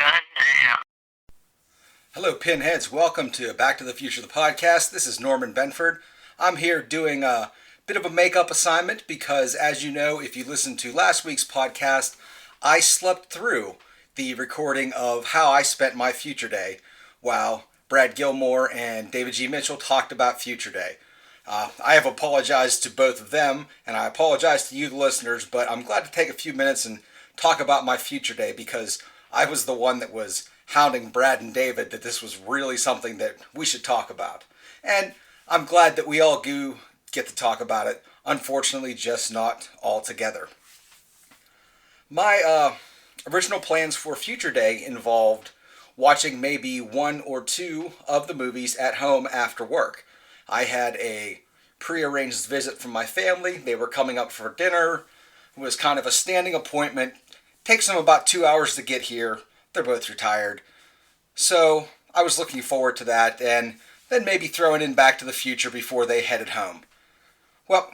Goddamn. Hello, Pinheads. Welcome to Back to the Future, the podcast. This is Norman Benford. I'm here doing a bit of a makeup assignment because, as you know, if you listened to last week's podcast, I slept through the recording of how I spent my future day while Brad Gilmore and David G. Mitchell talked about Future Day. I have apologized to both of them, and I apologize to you, the listeners, but I'm glad to take a few minutes and talk about my Future Day because I was the one that was hounding Brad and David that this was really something that we should talk about. And I'm glad that we all do get to talk about it. Unfortunately, just not all together. My original plans for Future Day involved watching maybe one or two of the movies at home after work. I had a prearranged visit from my family. They were coming up for dinner. It was kind of a standing appointment. Takes them about 2 hours to get here. They're both retired. So I was looking forward to that and then maybe throwing in Back to the Future before they headed home. Well,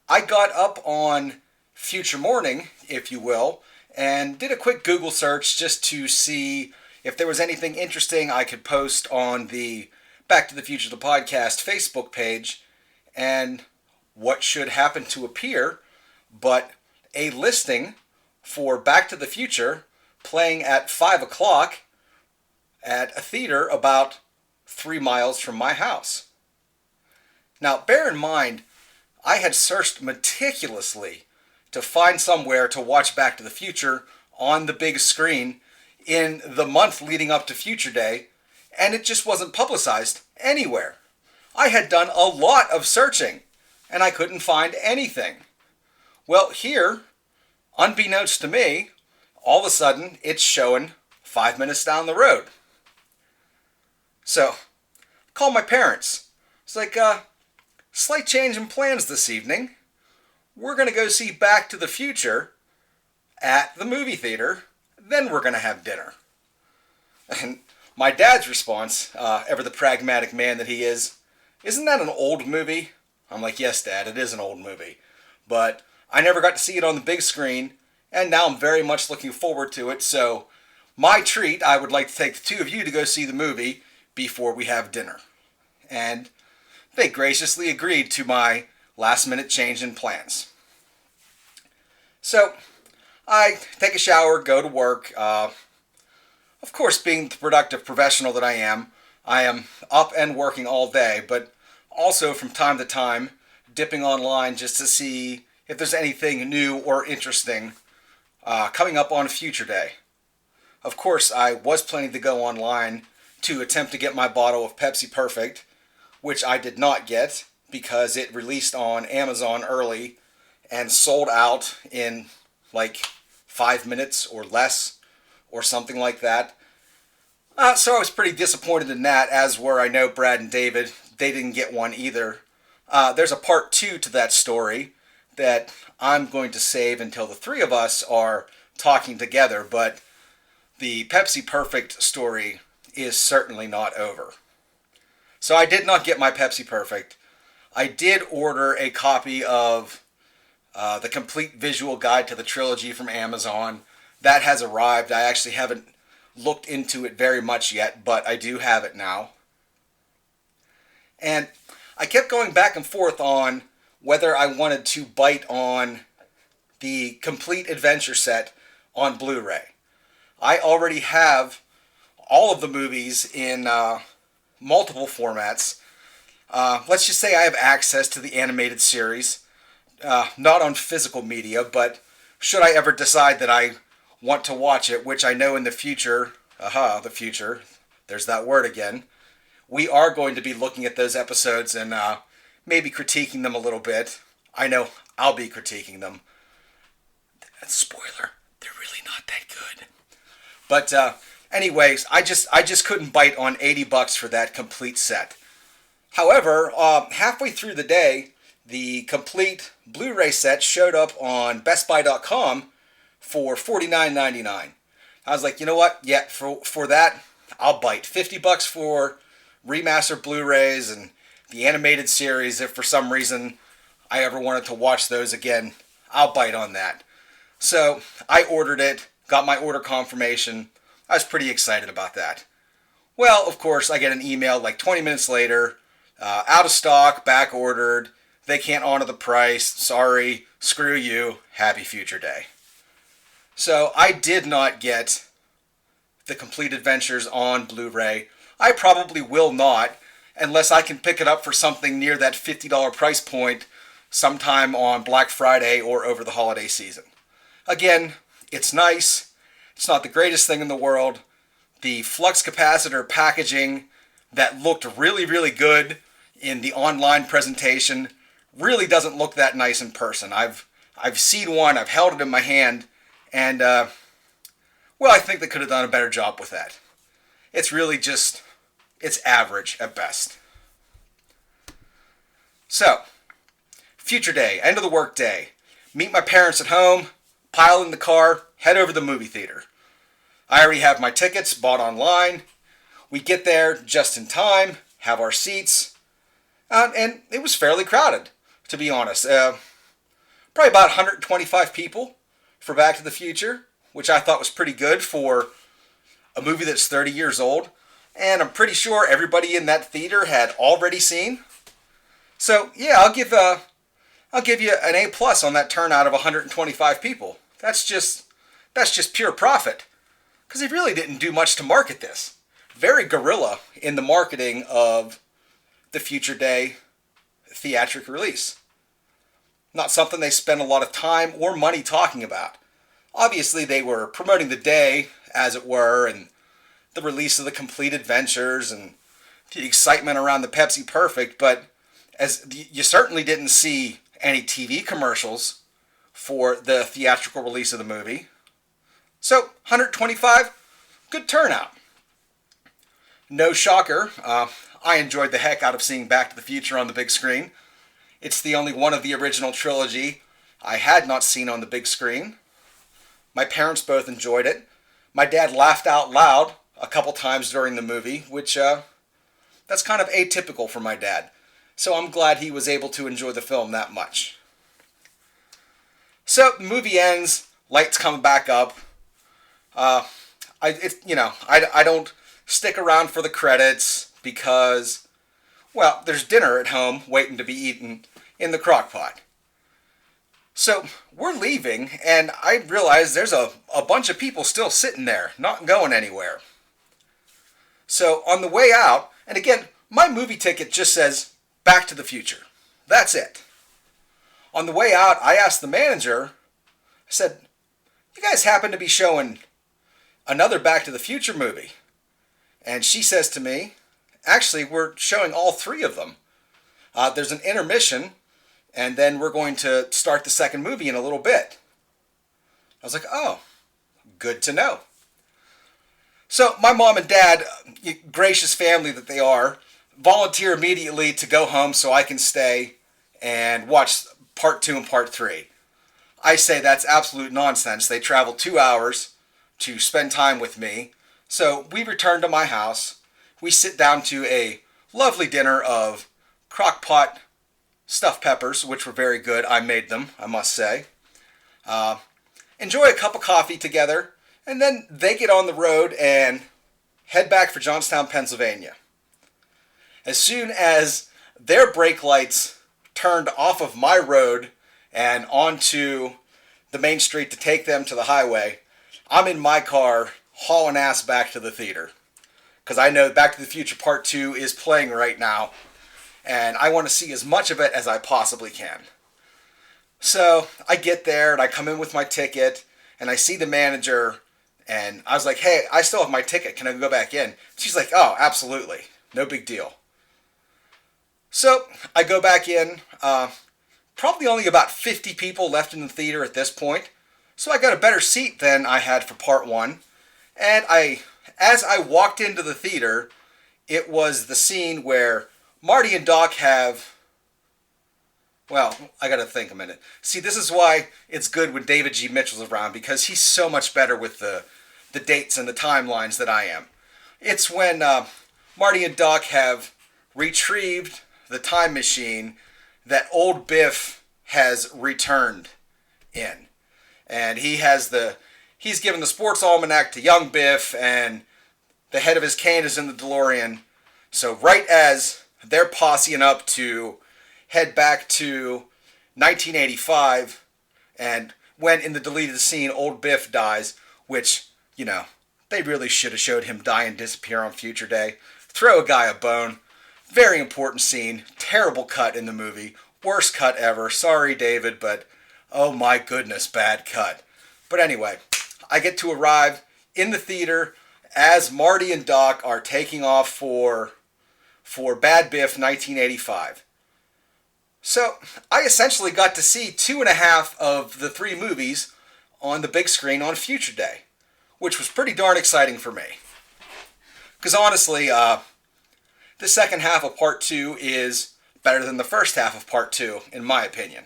I got up on Future Morning, if you will, and did a quick Google search just to see if there was anything interesting I could post on the Back to the Future the podcast Facebook page, and what should happen to appear but a listing for Back to the Future playing at 5 o'clock at a theater about 3 miles from my house. Now, bear in mind, I had searched meticulously to find somewhere to watch Back to the Future on the big screen in the month leading up to Future Day, and it just wasn't publicized anywhere. I had done a lot of searching, and I couldn't find anything. Well, here, unbeknownst to me, all of a sudden, it's showing 5 minutes down the road. So, call my parents. It's like, slight change in plans this evening. We're going to go see Back to the Future at the movie theater. Then we're going to have dinner. And my dad's response, ever the pragmatic man that he is, isn't that an old movie? I'm like, yes, Dad, it is an old movie. But I never got to see it on the big screen, and now I'm very much looking forward to it. So my treat, I would like to take the two of you to go see the movie before we have dinner. And they graciously agreed to my last minute change in plans. So I take a shower, go to work. Of course, being the productive professional that I am up and working all day, but also from time to time dipping online just to see if there's anything new or interesting coming up on Future Day. Of course, I was planning to go online to attempt to get my bottle of Pepsi Perfect, which I did not get because it released on Amazon early and sold out in like 5 minutes or less or something like that. So I was pretty disappointed in that, as were, I know, Brad and David. They didn't get one either. There's a part 2 to that story that I'm going to save until the three of us are talking together, but the Pepsi Perfect story is certainly not over. So I did not get my Pepsi Perfect. I did order a copy of the complete visual guide to the trilogy from Amazon. That has arrived. I actually haven't looked into it very much yet, but I do have it now. And I kept going back and forth on whether I wanted to bite on the complete adventure set on Blu-ray. I already have all of the movies in multiple formats. Let's just say I have access to the animated series, not on physical media, but should I ever decide that I want to watch it, which I know in the future, there's that word again, we are going to be looking at those episodes and maybe critiquing them a little bit. I know I'll be critiquing them. Spoiler, they're really not that good. But anyways, I just couldn't bite on $80 for that complete set. However, halfway through the day, the complete Blu-ray set showed up on BestBuy.com for $49.99. I was like, you know what? Yeah, for that, I'll bite. $50 for remastered Blu-rays and the animated series. If for some reason I ever wanted to watch those again, I'll bite on that. So I ordered it, got my order confirmation. I was pretty excited about that. Well, of course, I get an email like 20 minutes later, out of stock, back ordered, they can't honor the price, sorry, screw you, happy future day. So I did not get the Complete Adventures on Blu-ray. I probably will not, unless I can pick it up for something near that $50 price point sometime on Black Friday or over the holiday season. Again, it's nice. It's not the greatest thing in the world. The flux capacitor packaging that looked really, really good in the online presentation really doesn't look that nice in person. I've seen one, I've held it in my hand, and well, I think they could have done a better job with that. It's really just, it's average at best. So, future day, end of the work day. Meet my parents at home, pile in the car, head over to the movie theater. I already have my tickets bought online. We get there just in time, have our seats, and it was fairly crowded, to be honest. Probably about 125 people for Back to the Future, which I thought was pretty good for a movie that's 30 years old. And I'm pretty sure everybody in that theater had already seen. So yeah, I'll give you an A+ on that turnout of 125 people. That's just pure profit, because they really didn't do much to market this. Very guerrilla in the marketing of the Future Day theatric release. Not something they spent a lot of time or money talking about. Obviously, they were promoting the day, as it were, and the release of the Complete Adventures and the excitement around the Pepsi Perfect, but as you certainly didn't see any TV commercials for the theatrical release of the movie. So, 125, good turnout. No shocker, I enjoyed the heck out of seeing Back to the Future on the big screen. It's the only one of the original trilogy I had not seen on the big screen. My parents both enjoyed it. My dad laughed out loud a couple times during the movie, which that's kind of atypical for my dad. So I'm glad he was able to enjoy the film that much. So the movie ends, lights come back up. I don't stick around for the credits because, well, there's dinner at home waiting to be eaten in the crock pot. So we're leaving, and I realize there's a bunch of people still sitting there, not going anywhere. So on the way out, and again, my movie ticket just says Back to the Future. That's it. On the way out, I asked the manager, I said, you guys happen to be showing another Back to the Future movie? And she says to me, actually, we're showing all three of them. There's an intermission, and then we're going to start the second movie in a little bit. I was like, oh, good to know. So my mom and dad, gracious family that they are, volunteer immediately to go home so I can stay and watch part 2 and part 3. I say that's absolute nonsense. They traveled 2 hours to spend time with me. So we return to my house. We sit down to a lovely dinner of crock-pot stuffed peppers, which were very good. I made them, I must say. Enjoy a cup of coffee together, and then they get on the road and head back for Johnstown, Pennsylvania. As soon as their brake lights turned off of my road and onto the main street to take them to the highway, I'm in my car hauling ass back to the theater. Because I know Back to the Future Part 2 is playing right now, and I want to see as much of it as I possibly can. So I get there, and I come in with my ticket, and I see the manager, and I was like, hey, I still have my ticket. Can I go back in? She's like, oh, absolutely. No big deal. So I go back in. Probably only about 50 people left in the theater at this point. So I got a better seat than I had for part 1. And as I walked into the theater, it was the scene where Marty and Doc have... Well, I gotta think a minute. See, this is why it's good when David G. Mitchell's around, because he's so much better with the dates and the timelines than I am. It's when Marty and Doc have retrieved the time machine that old Biff has returned in. And he has the he's giving the sports almanac to young Biff, and the head of his cane is in the DeLorean. So right as they're posseing up to head back to 1985, and when in the deleted scene old Biff dies, which, they really should have showed him die and disappear on Future Day. Throw a guy a bone. Very important scene. Terrible cut in the movie. Worst cut ever. Sorry, David, but oh my goodness, bad cut. But anyway, I get to arrive in the theater as Marty and Doc are taking off for Bad Biff 1985. So I essentially got to see 2.5 of the 3 movies on the big screen on Future Day, which was pretty darn exciting for me. Because honestly, the second half of Part 2 is better than the first half of Part 2, in my opinion.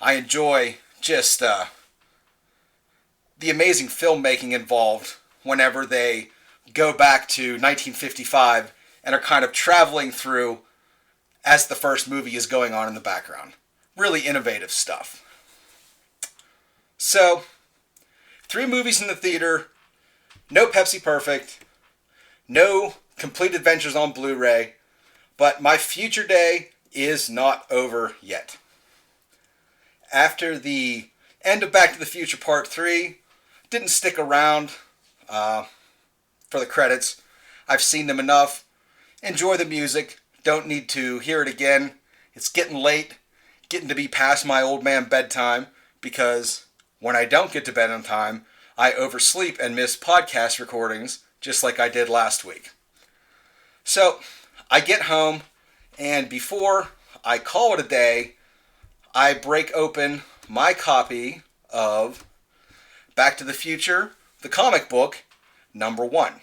I enjoy just the amazing filmmaking involved whenever they go back to 1955 and are kind of traveling through as the first movie is going on in the background. Really innovative stuff. So, 3 movies in the theater, no Pepsi Perfect, no Complete Adventures on Blu-ray, but my Future Day is not over yet. After the end of Back to the Future Part 3, didn't stick around for the credits. I've seen them enough. Enjoy the music. Don't need to hear it again. It's getting late, getting to be past my old man bedtime, because when I don't get to bed on time, I oversleep and miss podcast recordings, just like I did last week. So, I get home, and before I call it a day, I break open my copy of Back to the Future, the comic book, number 1.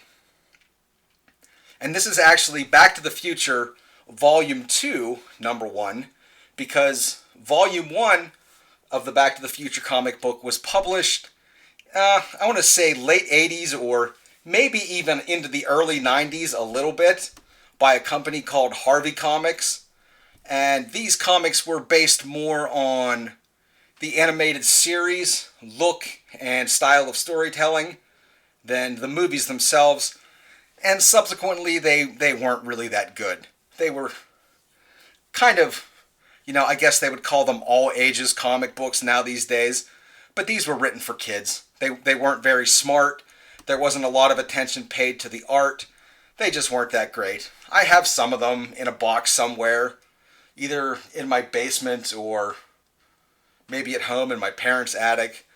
And this is actually Back to the Future, Volume 2, number 1, because Volume 1 of the Back to the Future comic book was published, I want to say late 80s or maybe even into the early 90s a little bit, by a company called Harvey Comics. And these comics were based more on the animated series, look, and style of storytelling than the movies themselves. And subsequently, they weren't really that good. They were kind of, I guess they would call them all ages comic books now these days. But these were written for kids. They weren't very smart. There wasn't a lot of attention paid to the art. They just weren't that great. I have some of them in a box somewhere, either in my basement or maybe at home in my parents' attic.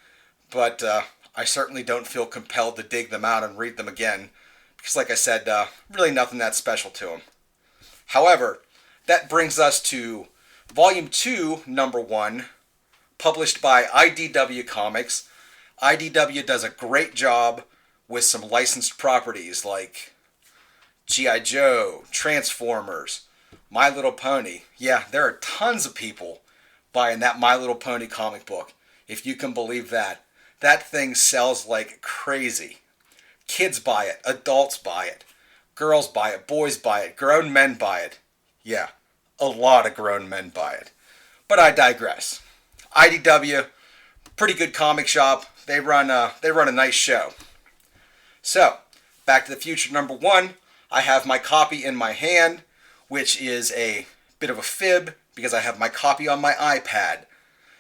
But I certainly don't feel compelled to dig them out and read them again, because like I said, really nothing that special to them. However, that brings us to Volume 2, Number 1, published by IDW Comics. IDW does a great job with some licensed properties like G.I. Joe, Transformers, My Little Pony. Yeah, there are tons of people buying that My Little Pony comic book, if you can believe that. That thing sells like crazy. Kids buy it, adults buy it, girls buy it, boys buy it, grown men buy it. Yeah, a lot of grown men buy it. But I digress. IDW, pretty good comic shop. They run a nice show. So, Back to the Future number 1, I have my copy in my hand, which is a bit of a fib because I have my copy on my iPad.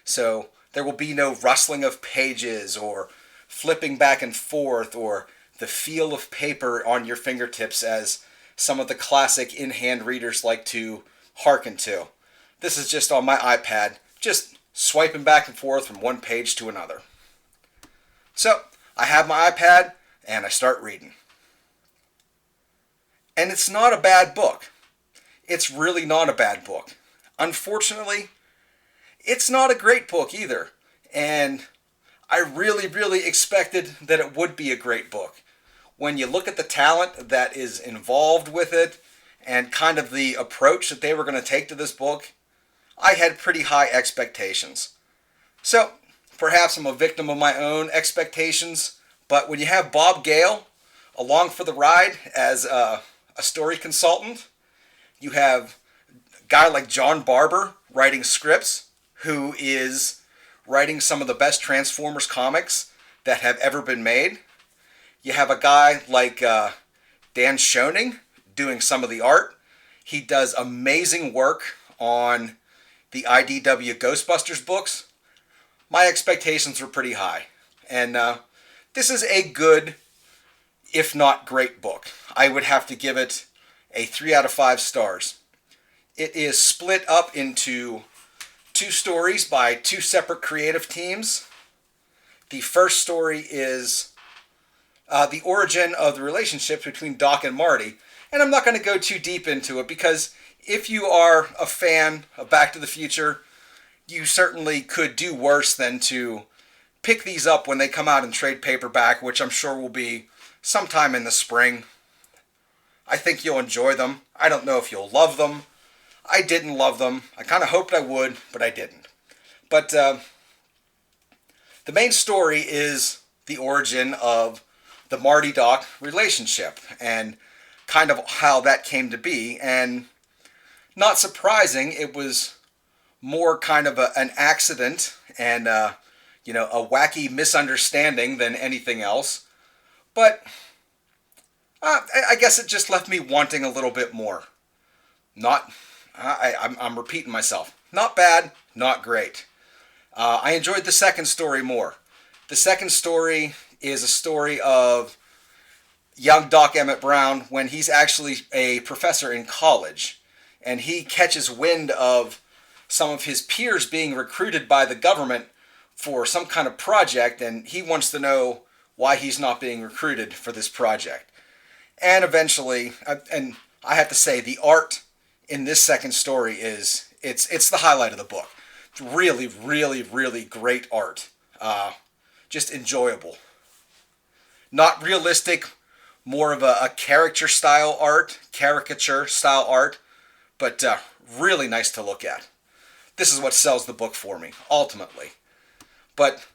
So, there will be no rustling of pages or flipping back and forth or the feel of paper on your fingertips as some of the classic in-hand readers like to hearken to. This is just on my iPad, just swiping back and forth from one page to another. So, I have my iPad and I start reading. And it's not a bad book. It's really not a bad book. Unfortunately, it's not a great book either. And I really, really expected that it would be a great book. When you look at the talent that is involved with it and kind of the approach that they were going to take to this book, I had pretty high expectations. So, perhaps I'm a victim of my own expectations, but when you have Bob Gale along for the ride as a story consultant, you have a guy like John Barber writing scripts, who is writing some of the best Transformers comics that have ever been made. You have a guy like Dan Schoening doing some of the art. He does amazing work on the IDW Ghostbusters books. My expectations were pretty high. And this is a good, if not great book. I would have to give it a 3 out of 5 stars. It is split up into 2 stories by 2 separate creative teams. The first story is the origin of the relationship between Doc and Marty. And I'm not going to go too deep into it because if you are a fan of Back to the Future, you certainly could do worse than to pick these up when they come out in trade paperback, which I'm sure will be sometime in the spring. I think you'll enjoy them. I don't know if you'll love them. I didn't love them. I kind of hoped I would, but I didn't. But the main story is the origin of the Marty-Doc relationship and kind of how that came to be. And not surprising, it was more kind of an accident and a wacky misunderstanding than anything else. But I guess it just left me wanting a little bit more. I'm repeating myself. Not bad, not great. I enjoyed the second story more. The second story is a story of young Doc Emmett Brown when he's actually a professor in college. And he catches wind of some of his peers being recruited by the government for some kind of project, and he wants to know why he's not being recruited for this project. And eventually, and I have to say, the art in this second story is, it's the highlight of the book. It's really, really, really great art. Just enjoyable. Not realistic, more of a caricature style art, but really nice to look at. This is what sells the book for me, ultimately. But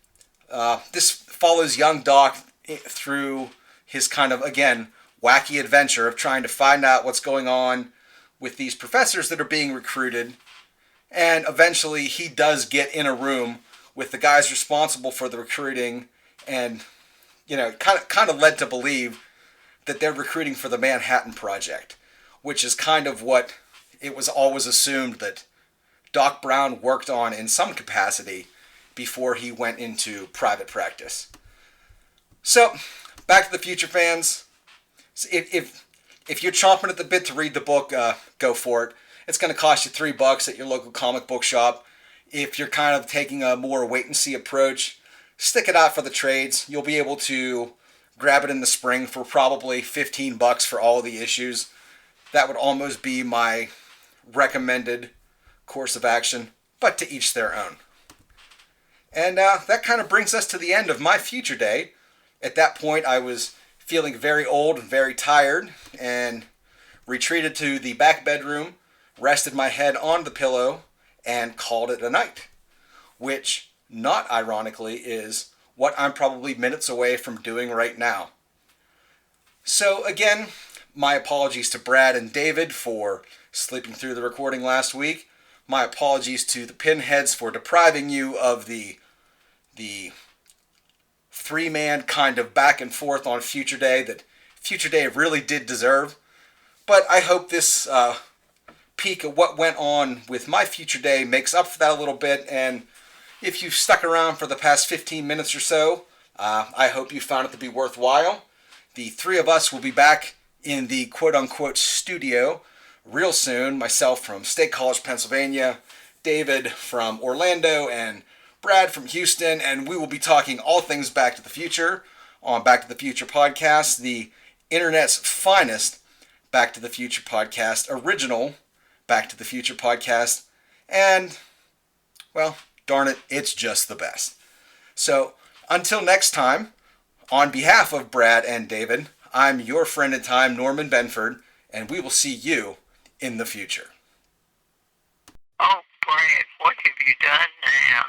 this follows young Doc through his kind of, again, wacky adventure of trying to find out what's going on with these professors that are being recruited. And eventually he does get in a room with the guys responsible for the recruiting, and kind of led to believe that they're recruiting for the Manhattan Project, which is kind of what it was always assumed that Doc Brown worked on in some capacity before he went into private practice. So, Back to the Future fans, if you're chomping at the bit to read the book, go for it. It's going to cost you $3 at your local comic book shop. If you're kind of taking a more wait-and-see approach, stick it out for the trades. You'll be able to grab it in the spring for probably $15 for all of the issues. That would almost be my recommended course of action, but to each their own. And that kind of brings us to the end of my future day. At that point, I was feeling very old and very tired, and retreated to the back bedroom, rested my head on the pillow, and called it a night. Which, not ironically, is what I'm probably minutes away from doing right now. So again, my apologies to Brad and David for sleeping through the recording last week. My apologies to the Pinheads for depriving you of the 3-man kind of back and forth on Future Day that Future Day really did deserve. But I hope this peek at what went on with my Future Day makes up for that a little bit. And if you've stuck around for the past 15 minutes or so, I hope you found it to be worthwhile. The 3 of us will be back in the quote-unquote studio real soon. Myself from State College, Pennsylvania, David from Orlando, and Brad from Houston, and we will be talking all things Back to the Future on Back to the Future Podcast, the internet's finest Back to the Future Podcast, original Back to the Future Podcast, and, well, darn it, it's just the best. So, until next time, on behalf of Brad and David, I'm your friend in time, Norman Benford, and we will see you in the future. Oh, Brad, what have you done now?